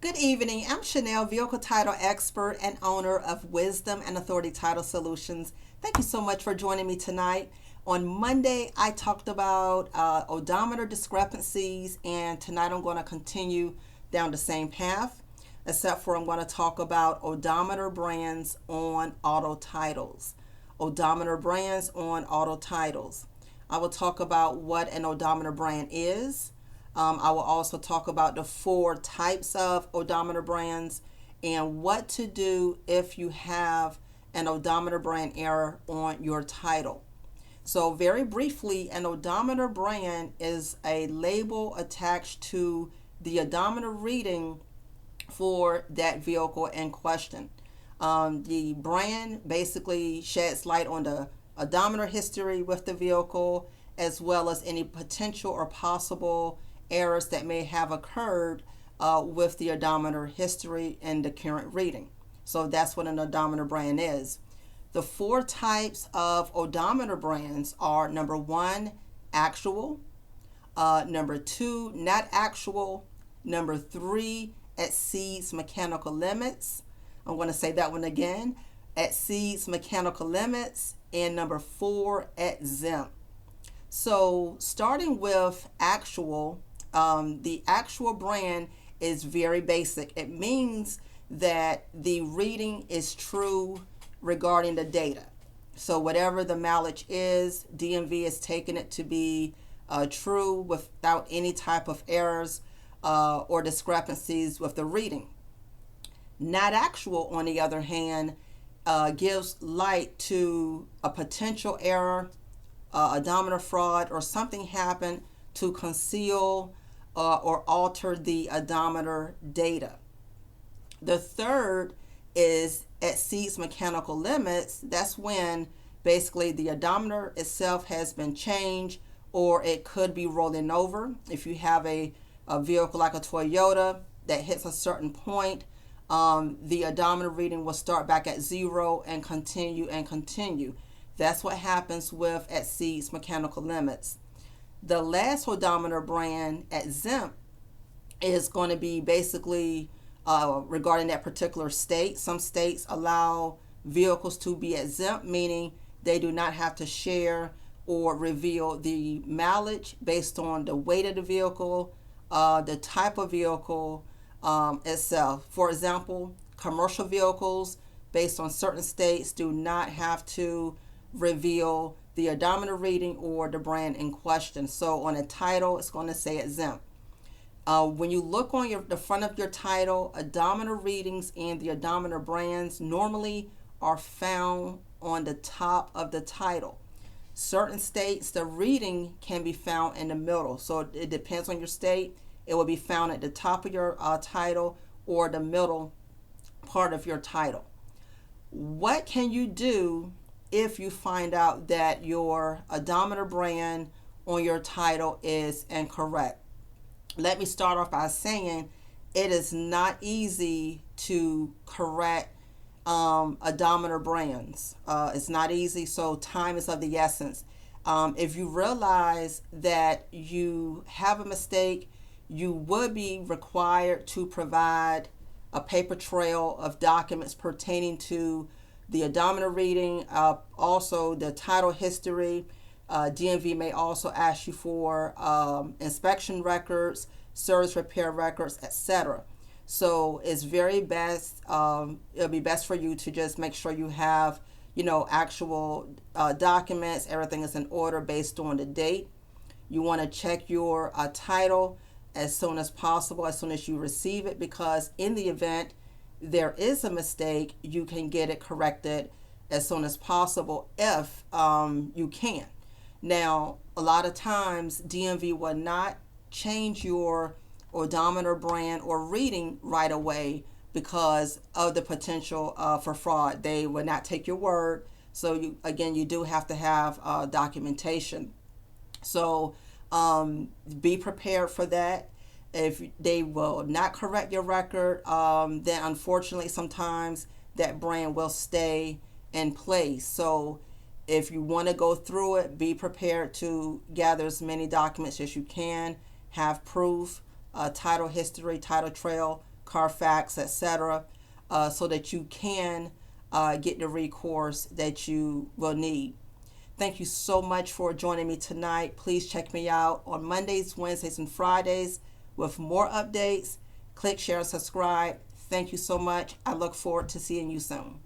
Good evening. I'm Chanel, vehicle title expert and owner of Wisdom and Authority Title Solutions. Thank you so much for joining me tonight. On Monday, I talked about odometer discrepancies, and tonight I'm going to continue down the same path, except for I'm going to talk about odometer brands on auto titles. Odometer brands on auto titles. I will talk about what an odometer brand is. I will also talk about the four types of odometer brands and what to do if you have an odometer brand error on your title. So, very briefly, an odometer brand is a label attached to the odometer reading for that vehicle in question. The brand basically sheds light on the odometer history with the vehicle, as well as any potential or possible errors that may have occurred with the odometer history and the current reading. So that's what an odometer brand is. The four types of odometer brands are: number one, actual; number two, not actual; number three, exceeds mechanical limits. I'm going to say that one again: exceeds mechanical limits; and number four, exempt. So, starting with actual, the actual brand is very basic. It means that the reading is true regarding the data. So, whatever the mileage is, DMV is taking it to be true without any type of errors or discrepancies with the reading. Not actual, on the other hand, gives light to a potential error, odometer fraud, or something happened to conceal or alter the odometer data. The third is exceeds mechanical limits. That's when basically the odometer itself has been changed, or it could be rolling over. If you have a vehicle like a Toyota that hits a certain point, the odometer reading will start back at zero and continue and continue. That's what happens with exceeds mechanical limits. The last odometer brand, exempt, is going to be basically regarding that particular state. Some states allow vehicles to be exempt, meaning they do not have to share or reveal the mileage based on the weight of the vehicle, the type of vehicle itself. For example, commercial vehicles based on certain states do not have to reveal the odometer reading or the brand in question. So on a title, it's going to say exempt. When you look on the front of your title, odometer readings and the odometer brands normally are found on the top of the title. Certain states, the reading can be found in the middle. So it depends on your state. It will be found at the top of your title or the middle part of your title. What can you do if you find out that your odometer brand on your title is incorrect? Let me start off by saying it is not easy to correct odometer brands. It's not easy, so time is of the essence. If you realize that you have a mistake, you would be required to provide a paper trail of documents pertaining to the odometer reading, also the title history. DMV may also ask you for inspection records, service repair records, etc. So it's very best, it'll be best for you to just make sure you have, actual documents, everything is in order based on the date. You want to check your title as soon as possible, as soon as you receive it, because in the event there is a mistake, you can get it corrected as soon as possible if you can. Now, a lot of times DMV will not change your odometer brand or reading right away because of the potential for fraud. They will not take your word. So you do have to have documentation. So be prepared for that. If they will not correct your record, then unfortunately sometimes that brand will stay in place. So if you want to go through it, be prepared to gather as many documents as you can, have proof, title history, title trail, Carfax, etc., so that you can get the recourse that you will need. Thank you so much for joining me tonight. Please check me out on Mondays, Wednesdays, and Fridays with more updates. Click, share, and subscribe. Thank you so much. I look forward to seeing you soon.